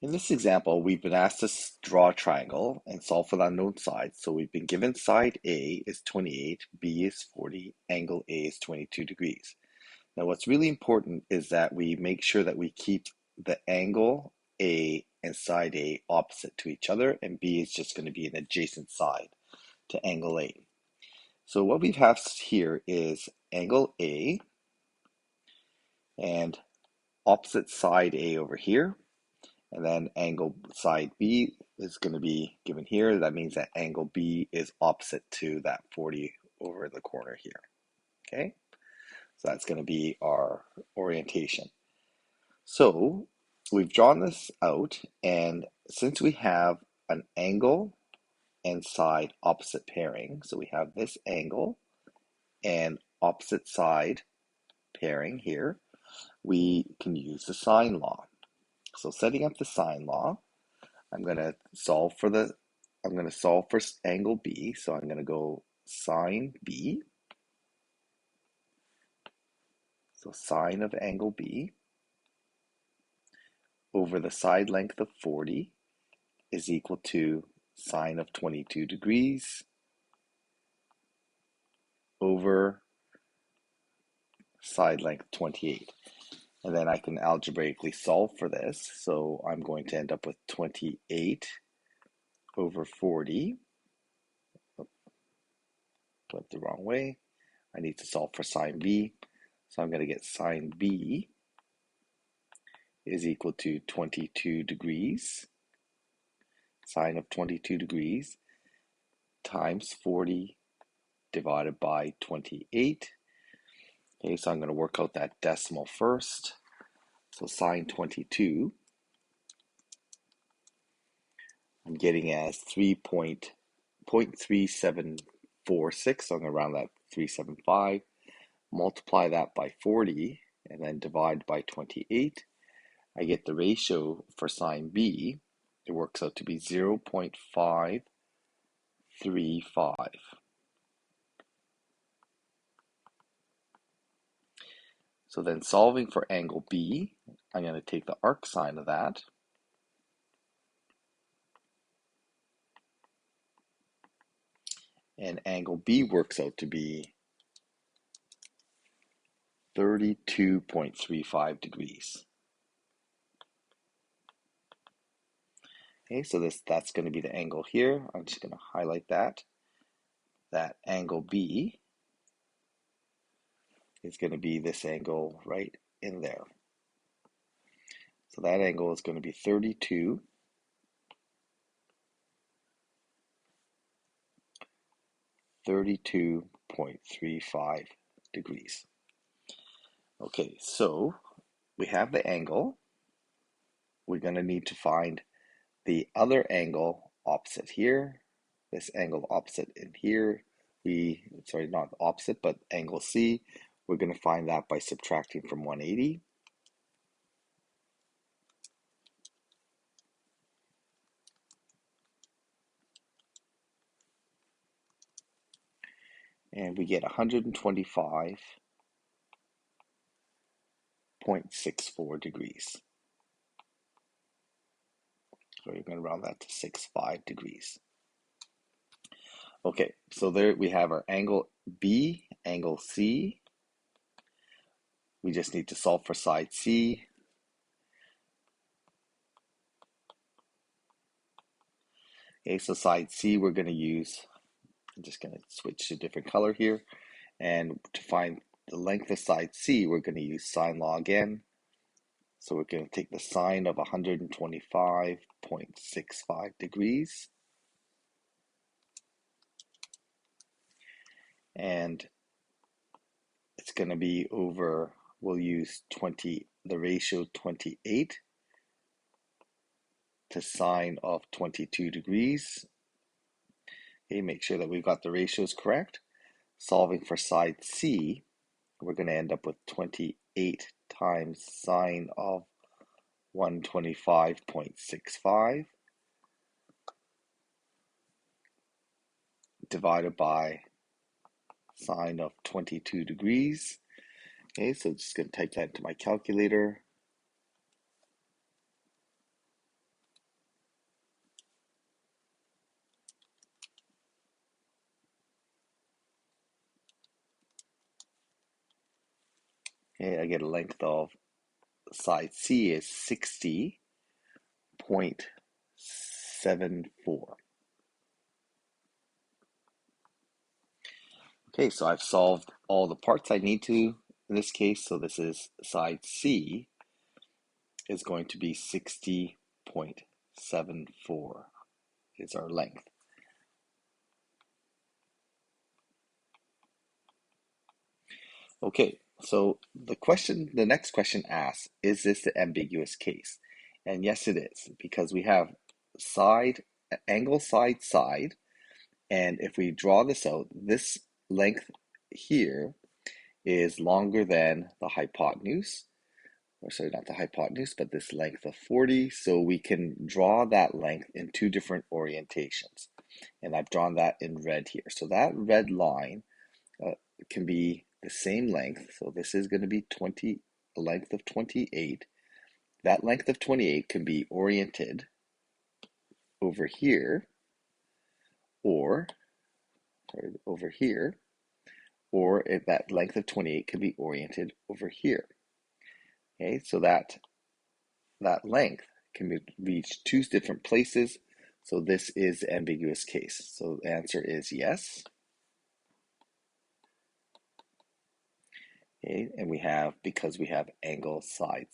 In this example, we've been asked to draw a triangle and solve for the unknown side. So we've been given side A is 28, B is 40, angle A is 22 degrees. Now what's really important is that we make sure that we keep the angle A and side A opposite to each other, and B is just going to be an adjacent side to angle A. So what we have here is angle A and opposite side A over here. And then angle side B is going to be given here. That means that angle B is opposite to that 40 over the corner here. Okay, so that's going to be our orientation. So we've drawn this out, and since we have an angle and side opposite pairing, so we have this angle and opposite side pairing here, we can use the sine law. So setting up the sine law, I'm going to solve for angle B. So I'm going to go sine B. So sine of angle B over the side length of 40 is equal to sine of 22 degrees over side length 28. And then I can algebraically solve for this. So I'm going to end up with 28 over 40. Went the wrong way. I need to solve for sine B. So I'm going to get sine B is equal to 22 degrees, sine of 22 degrees, times 40 divided by 28. Okay, so I'm going to work out that decimal first. So sine 22, I'm getting as 3.3746, so I'm going to round that 375, multiply that by 40, and then divide by 28. I get the ratio for sine B. It works out to be 0.535. So then solving for angle B, I'm going to take the arc sine of that. And angle B works out to be 32.35 degrees. Okay, so that's going to be the angle here. I'm just going to highlight that. That angle B is going to be this angle right in there. So that angle is going to be 32.35 degrees. Okay, so we have the angle. We're going to need to find the other angle opposite here, this angle opposite in here, not opposite, but angle C, we're going to find that by subtracting from 180. And we get 125.64 degrees. So you're going to round that to 65 degrees. Okay, so there we have our angle B, angle C. We just need to solve for side C. Okay, so side C we're going to use, I'm just going to switch to a different color here. And to find the length of side C, we're going to use sine law again. So we're going to take the sine of 125.65 degrees. And it's going to be over, we'll use the ratio 28 to sine of 22 degrees. Okay, make sure that we've got the ratios correct. Solving for side C, we're going to end up with 28 times sine of 125.65 divided by sine of 22 degrees. Okay, so just going to type that into my calculator. Okay, I get a length of side C is 60.74. Okay, so I've solved all the parts I need to in this case. So this is side C is going to be 60.74 is our length. Okay, so the next question asks, is this the ambiguous case? And yes, it is, because we have angle side, and if we draw this out, this length here is longer than the hypotenuse, or sorry, not the hypotenuse, but this length of 40, so we can draw that length in two different orientations. And I've drawn that in red here. So that red line can be the same length. So this is going to be a length of 28. That length of 28 can be oriented over here, or over here, or if that length of 28 can be oriented over here. Okay, so that length can be reached two different places. So this is the ambiguous case. So the answer is yes. Okay, and because we have angle side.